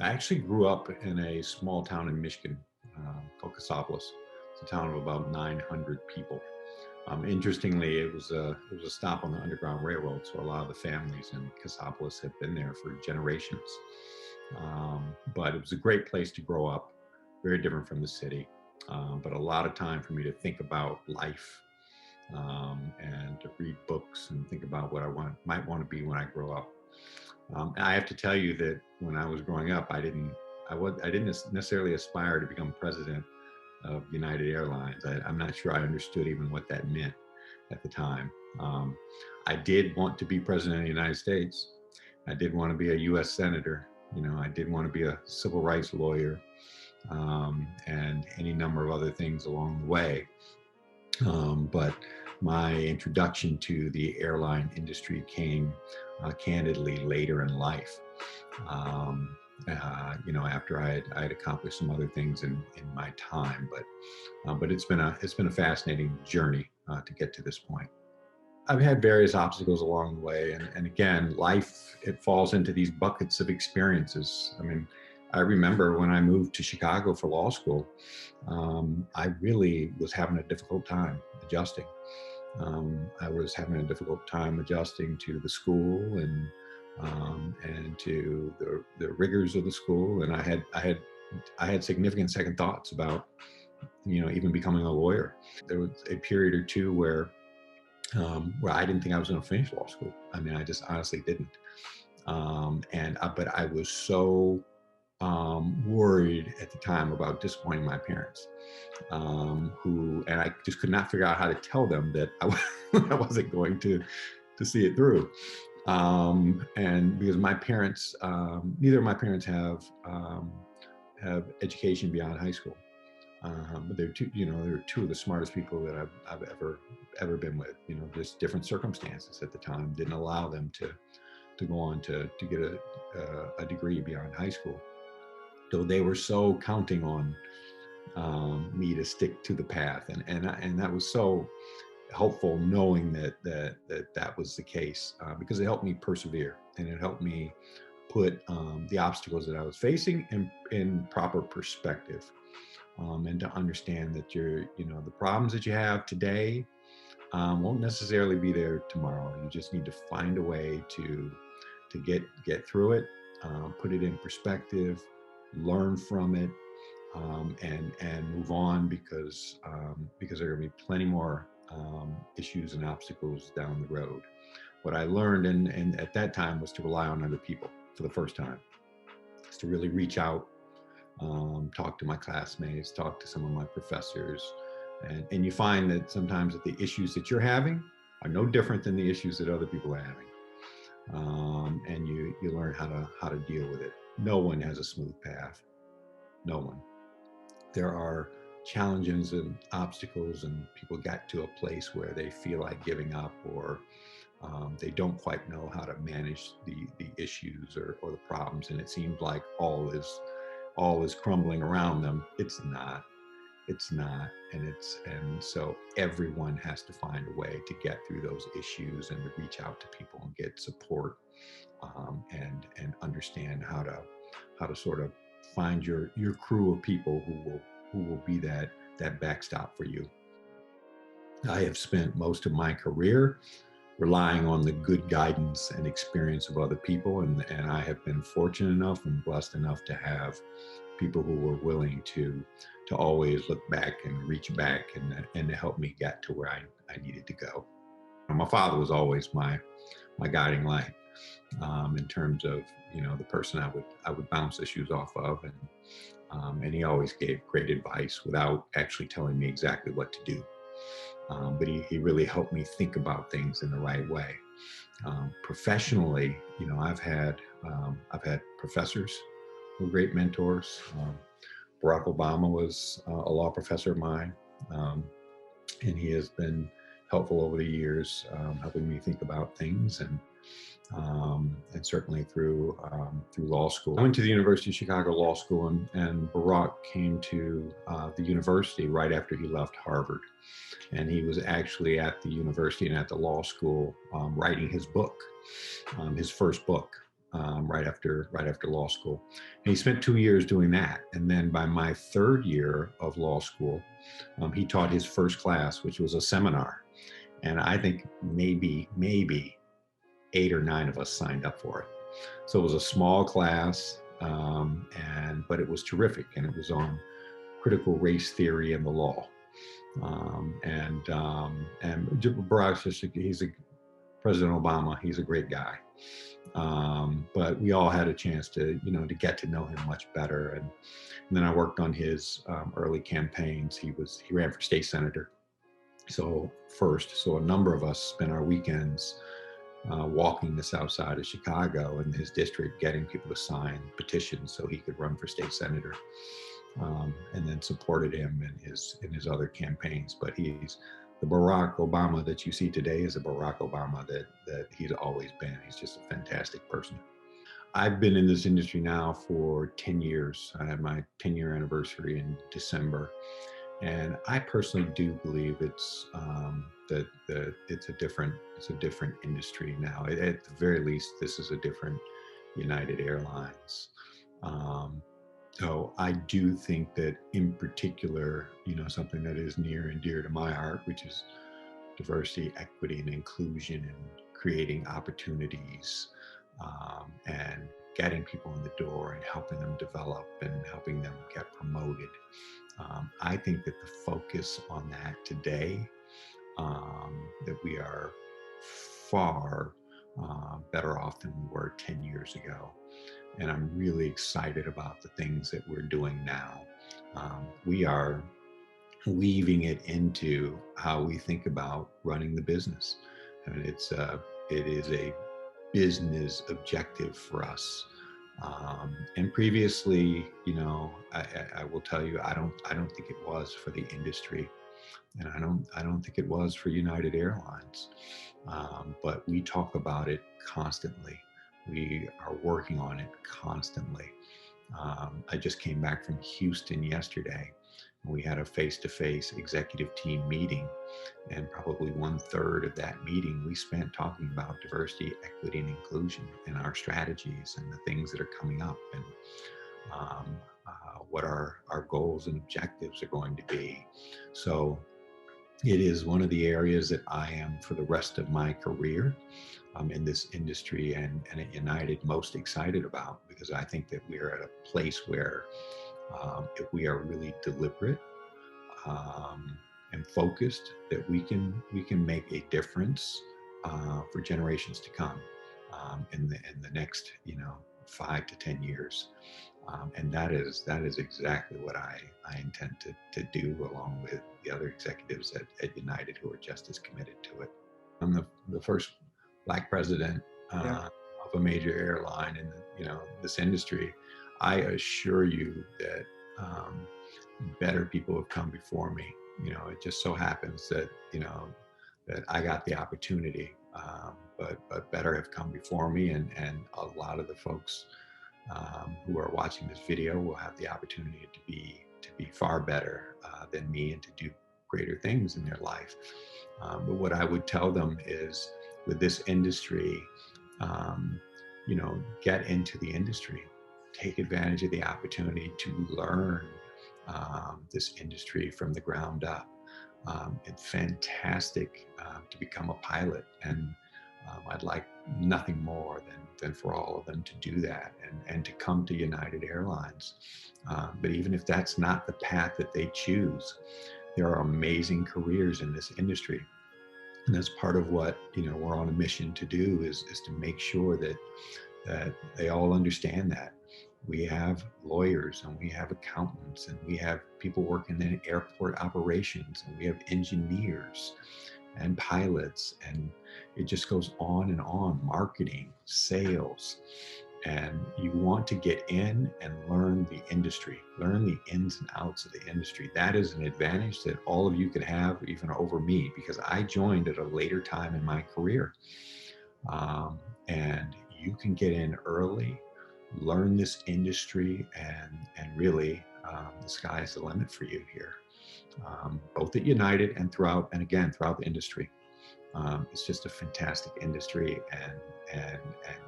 I actually grew up in a small town in Michigan called Cassopolis. It's a town of about 900 people. Interestingly, it was a stop on the Underground Railroad, so a lot of the families in Cassopolis have been there for generations. But it was a great place to grow up, very different from the city, but a lot of time for me to think about life and to read books and think about what might want to be when I grow up. And I have to tell you that when I was growing up, I didn't necessarily aspire to become president of United Airlines. I'm not sure I understood even what that meant at the time. I did want to be president of the United States. I did want to be a U.S. senator. I did want to be a civil rights lawyer, and any number of other things along the way. But my introduction to the airline industry came candidly later in life. After I had accomplished some other things in my time, but it's been a fascinating journey to get to this point. I've had various obstacles along the way, and again, life, it falls into these buckets of experiences. I mean, I remember when I moved to Chicago for law school, I really was having a difficult time adjusting. I was having a difficult time adjusting to the school and to the rigors of the school, and I had significant second thoughts about even becoming a lawyer. There was a period or two where I didn't think I was going to finish law school. I mean, I just honestly didn't. But I was so worried at the time about disappointing my parents, and I just could not figure out how to tell them that I wasn't going to see it through. And because my parents, neither of my parents have education beyond high school. But they're two of the smartest people that I've ever been with. Just different circumstances at the time didn't allow them to go on to get a degree beyond high school. So they were so counting on me to stick to the path, and that was so helpful, knowing that was the case, because it helped me persevere, and it helped me put the obstacles that I was facing in proper perspective. And to understand that the problems that you have today won't necessarily be there tomorrow. You just need to find a way to get through it, put it in perspective, learn from it, and move on, because there are going to be plenty more issues and obstacles down the road. What I learned and at that time was to rely on other people for the first time. Is to really reach out. Talk to my classmates, talk to some of my professors, and you find that sometimes that the issues that you're having are no different than the issues that other people are having, and you learn how to deal with it. No one has a smooth path. No one. There are challenges and obstacles, and people get to a place where they feel like giving up, or they don't quite know how to manage the issues or the problems, and it seems like all is crumbling around them. It's not. And so everyone has to find a way to get through those issues and to reach out to people and get support, and understand how to sort of find your crew of people who will be that backstop for you. I have spent most of my career relying on the good guidance and experience of other people, and I have been fortunate enough and blessed enough to have people who were willing to always look back and reach back and to help me get to where I needed to go. My father was always my guiding light, in terms of the person I would bounce issues off of, and he always gave great advice without actually telling me exactly what to do. But he really helped me think about things in the right way. Professionally, I've had professors who were great mentors. Barack Obama was a law professor of mine, and he has been helpful over the years, helping me think about things, and certainly through law school. I went to the University of Chicago Law School, and Barack came to the university right after he left Harvard. And he was actually at the university and at the law school writing his book, his first book. right after law school. And he spent 2 years doing that. And then by my third year of law school, he taught his first class, which was a seminar. And I think maybe 8 or 9 of us signed up for it. So it was a small class, but it was terrific, and it was on critical race theory and the law. And Barack, President Obama, he's a great guy. But we all had a chance to get to know him much better. And then I worked on his early campaigns. He ran for state senator. So a number of us spent our weekends walking the south side of Chicago in his district, getting people to sign petitions so he could run for state senator, and then supported him in his other campaigns. But he's the Barack Obama that you see today is a Barack Obama that he's always been. He's just a fantastic person. I've been in this industry now for 10 years. I had my 10-year anniversary in December. And I personally do believe it's it's a different industry now. At the very least, this is a different United Airlines. So I do think that, in particular, something that is near and dear to my heart, which is diversity, equity, and inclusion, and creating opportunities, and getting people in the door and helping them develop and helping them get promoted. I think that the focus on that today, that we are far better off than we were 10 years ago. And I'm really excited about the things that we're doing now. We are weaving it into how we think about running the business. I mean, it is a business objective for us. And previously, I will tell you, I don't think it was for the industry, and I don't think it was for United Airlines. But we talk about it constantly. We are working on it constantly. I just came back from Houston yesterday. We had a face-to-face executive team meeting, and probably 1/3 of that meeting we spent talking about diversity, equity, and inclusion, and our strategies and the things that are coming up, and what our goals and objectives are going to be. So it is one of the areas that I am, for the rest of my career, in this industry and at United, most excited about, because I think that we are at a place where, if we are really deliberate and focused, that we can make a difference for generations to come, in the next 5 to 10 years. And that is exactly what I intend to do, along with the other executives at United who are just as committed to it. I'm the first Black president of a major airline in this industry. I assure you that better people have come before me. It just so happens that that I got the opportunity, but better have come before me, and a lot of the folks who are watching this video will have the opportunity to be far better than me, and to do greater things in their life. But what I would tell them is, with this industry, get into the industry, take advantage of the opportunity to learn this industry from the ground up. It's fantastic to become a pilot, and I'd like nothing more than for all of them to do that, and to come to United Airlines. But even if that's not the path that they choose, there are amazing careers in this industry. And that's part of what we're on a mission to do, is to make sure that they all understand that. We have lawyers, and we have accountants, and we have people working in airport operations, and we have engineers and pilots, and it just goes on and on, marketing, sales. And you want to get in and learn the industry, learn the ins and outs of the industry. That is an advantage that all of you can have, even over me, because I joined at a later time in my career. And you can get in early, learn this industry, and really, the sky's the limit for you here, both at United and throughout the industry. It's just a fantastic industry, and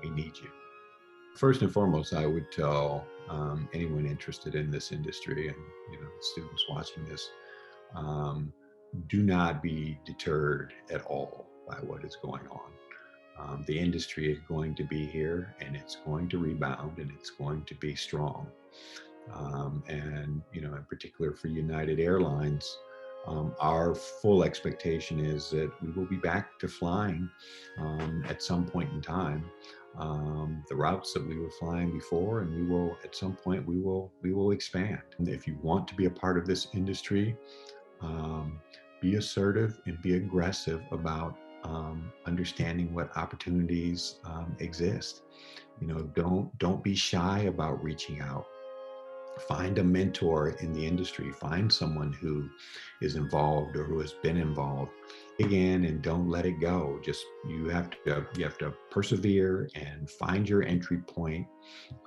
we need you. First and foremost, I would tell anyone interested in this industry, and students watching this, um, do not be deterred at all by what is going on. The industry is going to be here, and it's going to rebound, and it's going to be strong. And in particular for United Airlines, our full expectation is that we will be back to flying at some point in time, the routes that we were flying before, and we will at some point we will expand. And if you want to be a part of this industry, um, be assertive and be aggressive about understanding what opportunities exist. Don't be shy about reaching out. Find a mentor in the industry. Find someone who is involved or who has been involved. Dig in and don't let it go. Just you have to persevere and find your entry point,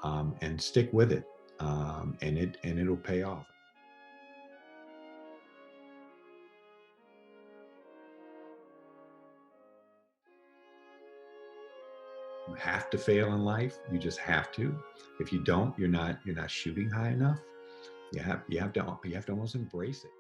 and stick with it, and it'll pay off. You have to fail in life. You just have to. If you don't, you're not shooting high enough. You have to almost embrace it.